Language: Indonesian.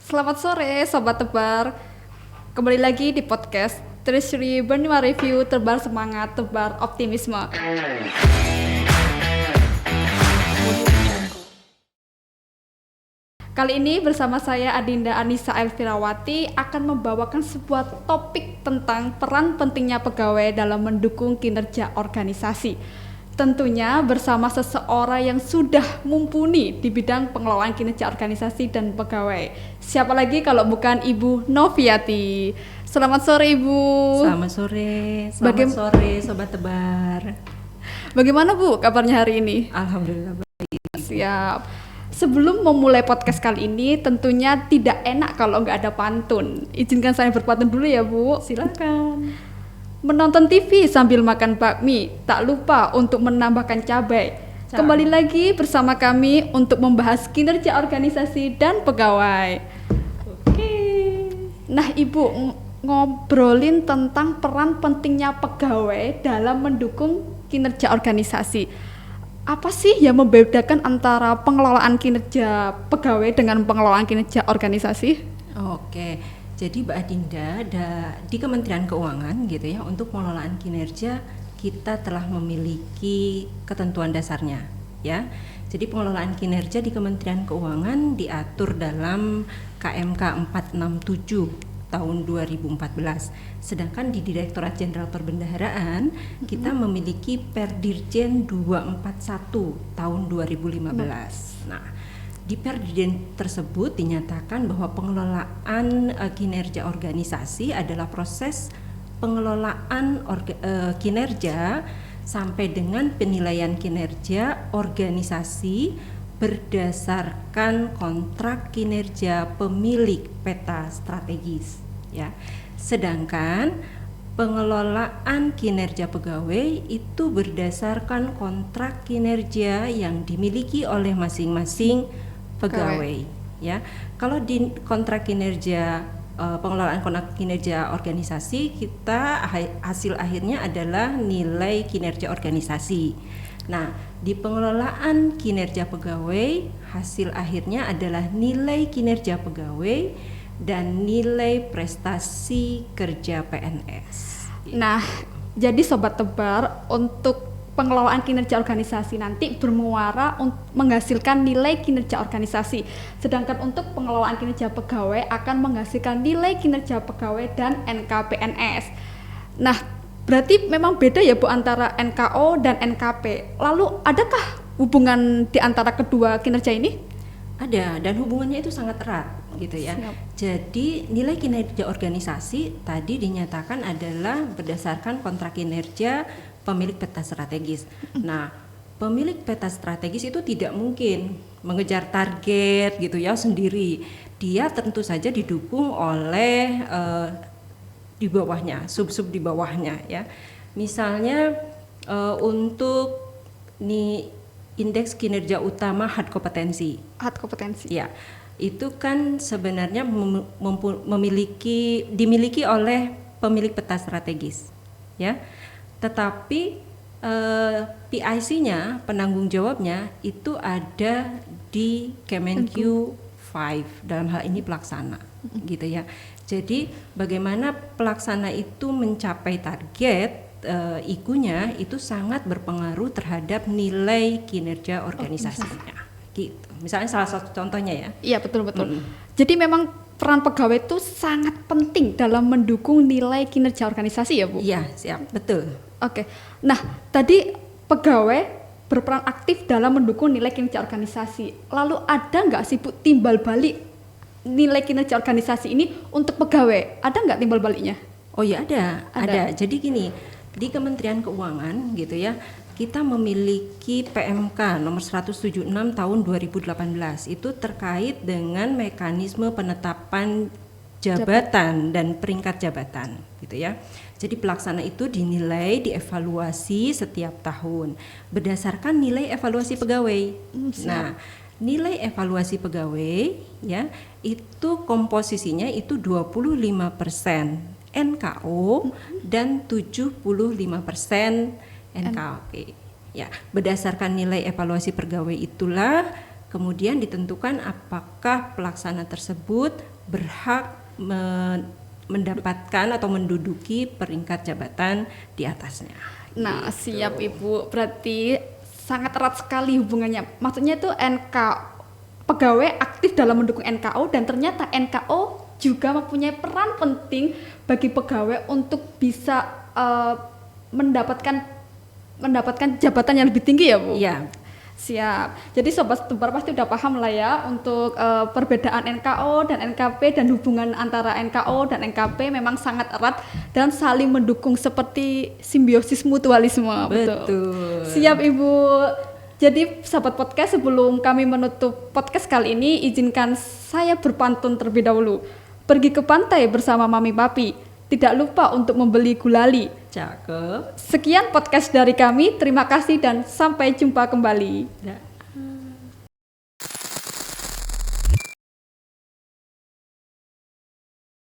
Selamat sore Sobat Tebar. Kembali lagi di podcast Treasury Bernima Review, tebar semangat, tebar optimisme. Kali ini bersama saya Adinda Anissa Elvirawati akan membawakan sebuah topik tentang peran pentingnya pegawai dalam mendukung kinerja organisasi. Tentunya bersama seseorang yang sudah mumpuni di bidang pengelolaan kinerja organisasi dan pegawai. Siapa lagi kalau bukan Ibu Noviati. Selamat sore Ibu. Selamat sore Sobat Tebar. Bagaimana Bu kabarnya hari ini? Alhamdulillah baik. Siap. Sebelum memulai podcast kali ini, tentunya tidak enak kalau nggak ada pantun. Izinkan saya berpantun dulu ya Bu. Silakan. Menonton TV sambil makan bakmi, tak lupa untuk menambahkan cabai. Kembali lagi bersama kami untuk membahas kinerja organisasi dan pegawai. Oke. Nah Ibu, ngobrolin tentang peran pentingnya pegawai dalam mendukung kinerja organisasi. Apa sih yang membedakan antara pengelolaan kinerja pegawai dengan pengelolaan kinerja organisasi? Oke. Jadi Mbak Adinda, di Kementerian Keuangan gitu ya, untuk pengelolaan kinerja kita telah memiliki ketentuan dasarnya ya. Jadi pengelolaan kinerja di Kementerian Keuangan diatur dalam KMK 467 tahun 2014. Sedangkan di Direktorat Jenderal Perbendaharaan kita memiliki Perdirjen 241 tahun 2015. Nah, di Perdirjen tersebut dinyatakan bahwa pengelolaan kinerja organisasi adalah proses pengelolaan kinerja sampai dengan penilaian kinerja organisasi berdasarkan kontrak kinerja pemilik peta strategis ya. Sedangkan pengelolaan kinerja pegawai itu berdasarkan kontrak kinerja yang dimiliki oleh masing-masing pegawai ya. Kalau di kontrak kinerja pengelolaan kontrak kinerja organisasi, kita hasil akhirnya adalah nilai kinerja organisasi. Nah, di pengelolaan kinerja pegawai, hasil akhirnya adalah nilai kinerja pegawai dan nilai prestasi kerja PNS. Nah, jadi Sobat Tebar, untuk pengelolaan kinerja organisasi nanti bermuara menghasilkan nilai kinerja organisasi. Sedangkan untuk pengelolaan kinerja pegawai akan menghasilkan nilai kinerja pegawai dan NKPNS. Nah, berarti memang beda ya Bu antara NKO dan NKP. Lalu adakah hubungan di antara kedua kinerja ini? Ada, dan hubungannya itu sangat erat gitu ya. Siap. Jadi nilai kinerja organisasi tadi dinyatakan adalah berdasarkan kontrak kinerja pemilik peta strategis. Nah, pemilik peta strategis itu tidak mungkin mengejar target gitu ya sendiri. Dia tentu saja didukung oleh di bawahnya, sub-sub di bawahnya ya. Misalnya untuk indeks kinerja utama hard kompetensi. Hard kompetensi. Ya, itu kan sebenarnya dimiliki oleh pemilik peta strategis, ya. Tetapi PIC-nya, penanggung jawabnya itu ada di Kemenq 5, dalam hal ini pelaksana, gitu ya. Jadi bagaimana pelaksana itu mencapai target IKU-nya itu sangat berpengaruh terhadap nilai kinerja organisasinya. Gitu. Misalnya salah satu contohnya ya. Iya betul. Jadi memang peran pegawai itu sangat penting dalam mendukung nilai kinerja organisasi ya Bu? Iya siap, betul. Oke. Nah tadi pegawai berperan aktif dalam mendukung nilai kinerja organisasi. Lalu ada nggak sih Bu timbal balik nilai kinerja organisasi ini untuk pegawai? Ada nggak timbal baliknya? Oh ya ada. Jadi gini, di Kementerian Keuangan gitu ya, kita memiliki PMK nomor 176 tahun 2018 itu terkait dengan mekanisme penetapan jabatan dan peringkat jabatan gitu ya. Jadi pelaksana itu dinilai, dievaluasi setiap tahun berdasarkan nilai evaluasi pegawai. Nah, nilai evaluasi pegawai ya itu komposisinya itu 25% NKO dan 75% NKP. Ya, berdasarkan nilai evaluasi pegawai itulah kemudian ditentukan apakah pelaksana tersebut berhak mendapatkan atau menduduki peringkat jabatan di atasnya. Nah, siap Ibu. Berarti sangat erat sekali hubungannya. Maksudnya itu pegawai aktif dalam mendukung NKO, dan ternyata NKO juga mempunyai peran penting bagi pegawai untuk bisa mendapatkan jabatan yang lebih tinggi ya Bu? Iya. Siap. Jadi Sobat Tebar pasti udah paham lah ya untuk perbedaan NKO dan NKP, dan hubungan antara NKO dan NKP memang sangat erat dan saling mendukung seperti simbiosis mutualisme. Betul. Siap Ibu. Jadi sahabat podcast, sebelum kami menutup podcast kali ini, izinkan saya berpantun terlebih dahulu. Pergi ke pantai bersama Mami Papi, tidak lupa untuk membeli gulali. Cakep. Sekian podcast dari kami, terima kasih dan sampai jumpa kembali. Ya.